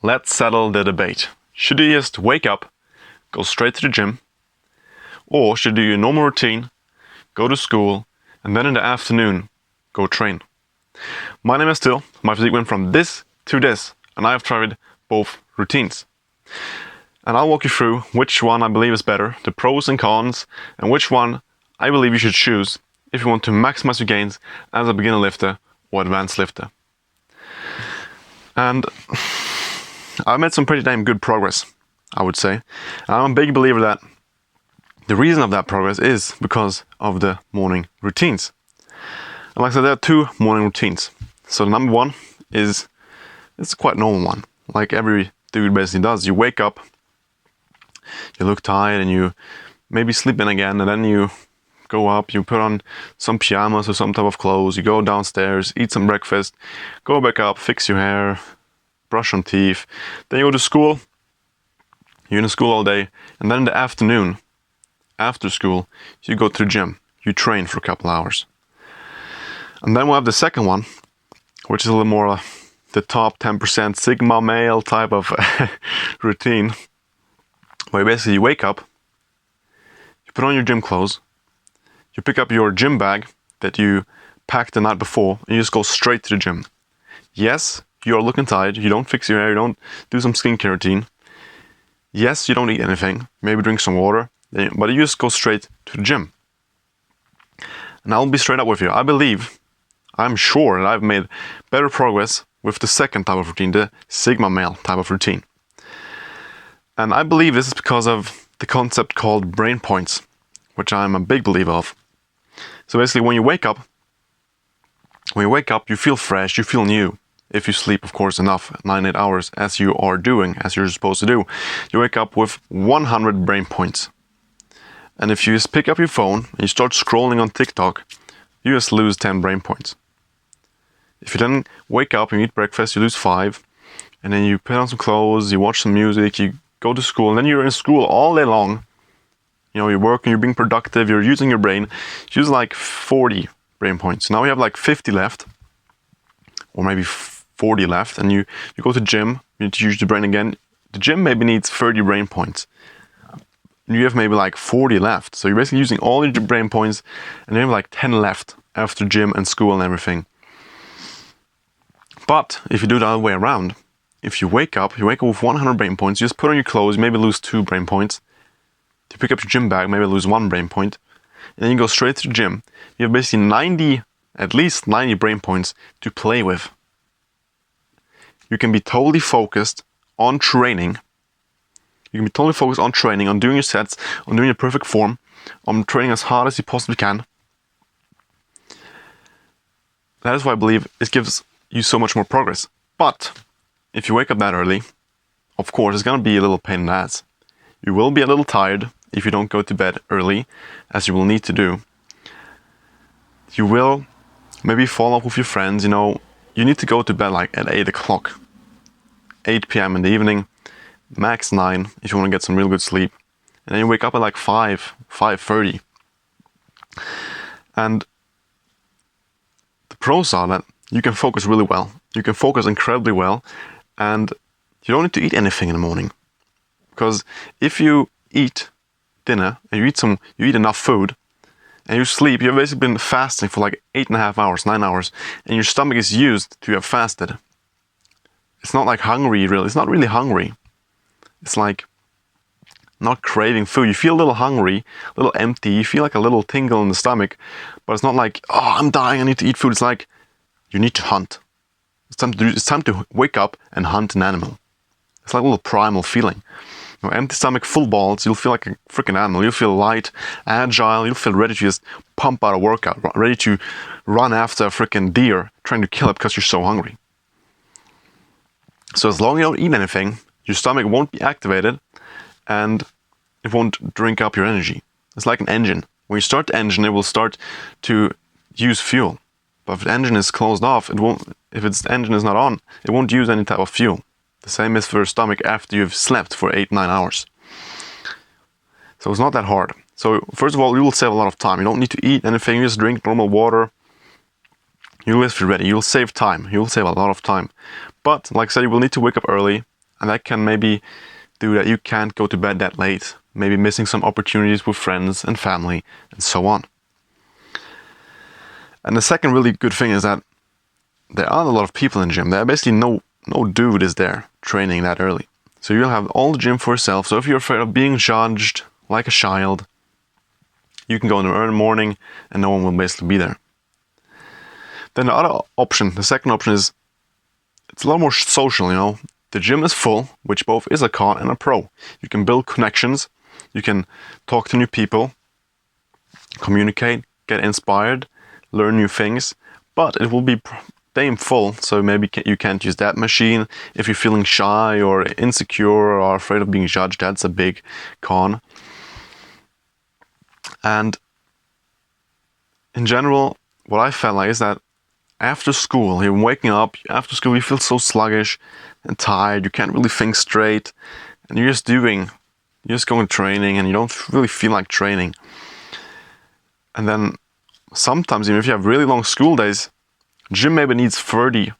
let's settle the debate. Should you just wake up, go straight to the gym, or should you do your normal routine, go to school, and then in the afternoon, go train? My name is Till, my physique went from this to this, and I have tried both routines. And I'll walk you through which one I believe is better, the pros and cons, and which one I believe you should choose if you want to maximize your gains as a beginner lifter or advanced lifter. And I've made some pretty damn good progress, I would say. And I'm a big believer that the reason of that progress is because of the morning routines. And like I said, there are two morning routines. So the number one is, it's quite a normal one. Like every dude basically does. You wake up, you look tired, and you maybe sleep in again, and then you go up, you put on some pajamas or some type of clothes, you go downstairs, eat some breakfast, go back up, fix your hair, brush some teeth, then you go to school, you're in school all day, and then in the afternoon, after school, you go to the gym, you train for a couple hours. And then we'll have the second one, which is a little more the top 10% Sigma male type of routine, where basically you wake up, you put on your gym clothes, you pick up your gym bag that you packed the night before, and you just go straight to the gym. Yes, you're looking tired, you don't fix your hair, you don't do some skincare routine. Yes, you don't eat anything, maybe drink some water, but you just go straight to the gym. And I'll be straight up with you. I'm sure that I've made better progress with the second type of routine, the Sigma male type of routine. And I believe this is because of the concept called brain points, which I'm a big believer of. So basically, when you wake up, you feel fresh, you feel new. If you sleep, of course, enough, 9-8 hours, as you are doing, as you're supposed to do, you wake up with 100 brain points. And if you just pick up your phone and you start scrolling on TikTok, you just lose 10 brain points. If you then wake up and eat breakfast, you lose 5. And then you put on some clothes, you watch some music, you go to school, and then you're in school all day long. You know, you're working, you're being productive, you're using your brain. You use like 40 brain points. Now you have like 50 left, or maybe 40 left, and you go to the gym, you need to use the brain again. The gym maybe needs 30 brain points. You have maybe like 40 left. So you're basically using all your brain points, and you have like 10 left after gym and school and everything. But if you do the other way around, if you wake up with 100 brain points, you just put on your clothes, maybe lose 2 brain points. You pick up your gym bag, maybe lose 1 brain point, and then you go straight to the gym. You have basically at least 90 brain points to play with. You can be totally focused on training. You can be totally focused on training, on doing your sets, on doing your perfect form, on training as hard as you possibly can. That is why I believe it gives you so much more progress. But if you wake up that early, of course, it's going to be a little pain in the ass. You will be a little tired if you don't go to bed early, as you will need to do. You will maybe fall off with your friends. You know, you need to go to bed like at 8 o'clock. 8 p.m. in the evening, max 9 if you want to get some real good sleep. And then you wake up at like 5:30. And the pros are that you can focus really well. You can focus incredibly well, and you don't need to eat anything in the morning. Because if you eat dinner and you eat enough food and you sleep, you've basically been fasting for like 8.5 hours, 9 hours, and your stomach is used to have fasted. It's not like hungry, really. It's not really hungry. It's like not craving food. You feel a little hungry, a little empty. You feel like a little tingle in the stomach, but it's not like, oh, I'm dying, I need to eat food. It's like you need to hunt. It's time to wake up and hunt an animal. It's like a little primal feeling. You know, empty stomach, full balls, you'll feel like a freaking animal. You'll feel light, agile, you'll feel ready to just pump out a workout, ready to run after a freaking deer, trying to kill it because you're so hungry. So as long as you don't eat anything, your stomach won't be activated and it won't drink up your energy. It's like an engine. When you start the engine, it will start to use fuel. But if the engine is closed off, if its engine is not on, it won't use any type of fuel. The same is for your stomach after you've slept for 8-9 hours. So it's not that hard. So first of all, you will save a lot of time. You don't need to eat anything, you just drink normal water. You'll just be ready. You'll save time. You'll save a lot of time. But like I said, you will need to wake up early And that can maybe do that you can't go to bed that late, maybe missing some opportunities with friends and family and so on. And the second really good thing is that there aren't a lot of people in the gym. There are basically no dude is there training that early. So you'll have all the gym for yourself. So if you're afraid of being judged like a child, you can go in the early morning and no one will basically be there. Then the other option, the second option is, it's a lot more social, you know. The gym is full, which both is a con and a pro. You can build connections, you can talk to new people, communicate, get inspired, learn new things, but it will be damn full, so maybe you can't use that machine. If you're feeling shy or insecure or afraid of being judged, that's a big con. And in general, what I felt like is that after school, you're waking up, after school you feel so sluggish and tired, you can't really think straight, and you're just going to training and you don't really feel like training. And then sometimes, even if you have really long school days, gym maybe needs 30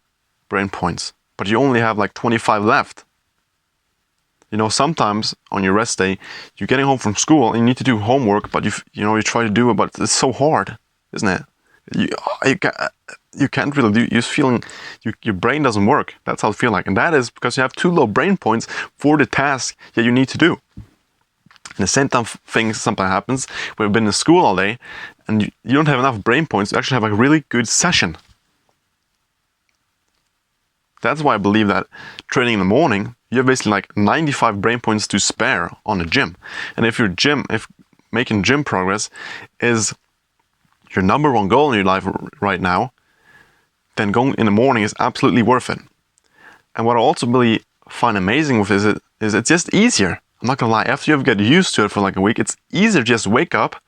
brain points, but you only have like 25 left. You know, sometimes on your rest day, you're getting home from school and you need to do homework, but you try to do it, but it's so hard, isn't it? You can't really do. You're feeling your brain doesn't work. That's how I feel like, and that is because you have too low brain points for the task that you need to do. And the same time, sometimes happens. We've been in school all day, and you don't have enough brain points to actually have a really good session. That's why I believe that training in the morning, you have basically like 95 brain points to spare on the gym. And if making gym progress is your number one goal in your life right now, then going in the morning is absolutely worth it. And what I also really find amazing with it is it's just easier. I'm not gonna lie, after you've got used to it for like a week, it's easier to just wake up,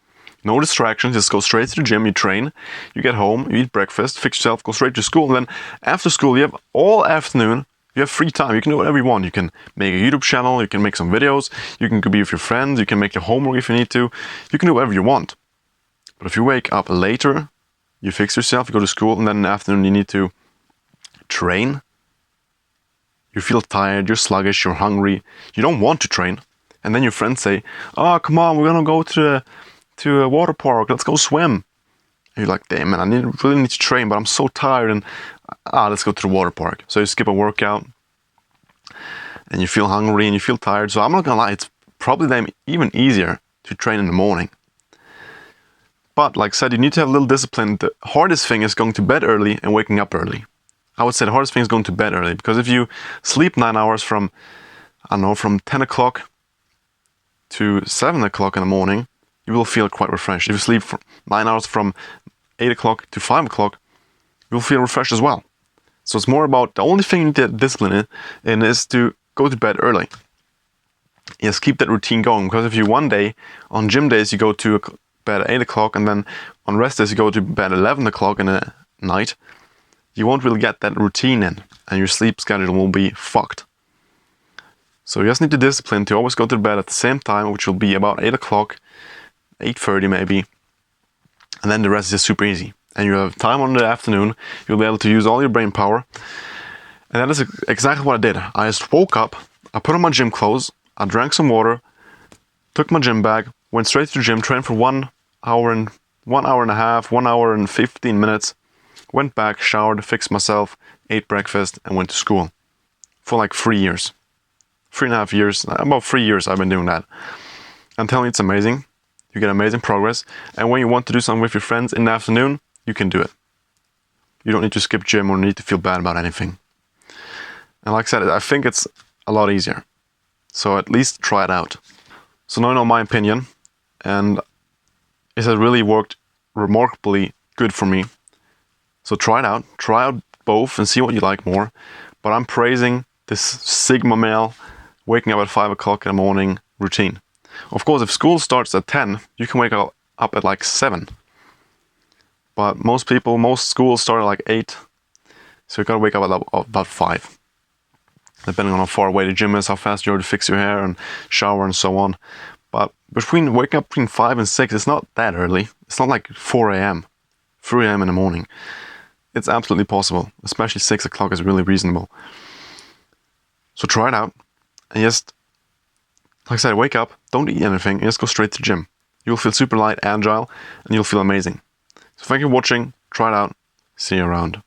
no distractions, just go straight to the gym, you train, you get home, you eat breakfast, fix yourself, go straight to school, and then after school you have all afternoon, you have free time, you can do whatever you want. You can make a YouTube channel, you can make some videos, you can be with your friends, you can make your homework if you need to, you can do whatever you want. But if you wake up later, you fix yourself, you go to school, and then in the afternoon you need to train, you feel tired, you're sluggish, you're hungry, you don't want to train, and then your friends say, "Oh, come on, we're gonna go to a water park, let's go swim." And you're like, "Damn man, I really need to train, but I'm so tired, and let's go to the water park." So you skip a workout, and you feel hungry, and you feel tired, so I'm not gonna lie, it's probably even easier to train in the morning. But like I said, you need to have a little discipline. The hardest thing is going to bed early and waking up early. I would say the hardest thing is going to bed early, because if you sleep 9 hours from 10 o'clock to 7 o'clock in the morning, you will feel quite refreshed. If you sleep for 9 hours from 8 o'clock to 5 o'clock, you'll feel refreshed as well. So it's more about, the only thing you need to discipline in is to go to bed early. Yes, keep that routine going, because if you one day, on gym days, you go to bed at 8 o'clock, and then on rest days you go to bed at 11 o'clock in the night, you won't really get that routine in, and your sleep schedule will be fucked. So you just need to discipline to always go to bed at the same time, which will be about 8 o'clock, 8:30 maybe, and then the rest is just super easy. And you have time on the afternoon, you'll be able to use all your brain power. And that is exactly what I did. I just woke up, I put on my gym clothes, I drank some water, took my gym bag, went straight to the gym, trained for 1 hour and a half, 1 hour and 15 minutes, went back, showered, fixed myself, ate breakfast, and went to school. For like 3 years. 3.5 years, about 3 years I've been doing that. I'm telling you, it's amazing. You get amazing progress. And when you want to do something with your friends in the afternoon, you can do it. You don't need to skip gym or need to feel bad about anything. And like I said, I think it's a lot easier. So at least try it out. So now you know my opinion. And it has really worked remarkably good for me. So try it out. Try out both and see what you like more. But I'm praising this Sigma male waking up at 5 o'clock in the morning routine. Of course, if school starts at 10, you can wake up at like 7. But most schools start at like 8. So you gotta wake up at about 5. Depending on how far away the gym is, how fast you have to fix your hair and shower and so on. But waking up between 5 and 6, it's not that early. It's not like 4 a.m., 3 a.m. in the morning. It's absolutely possible. Especially 6 o'clock is really reasonable. So try it out, and just, like I said, wake up, don't eat anything, and just go straight to the gym. You'll feel super light, agile, and you'll feel amazing. So thank you for watching, try it out, see you around.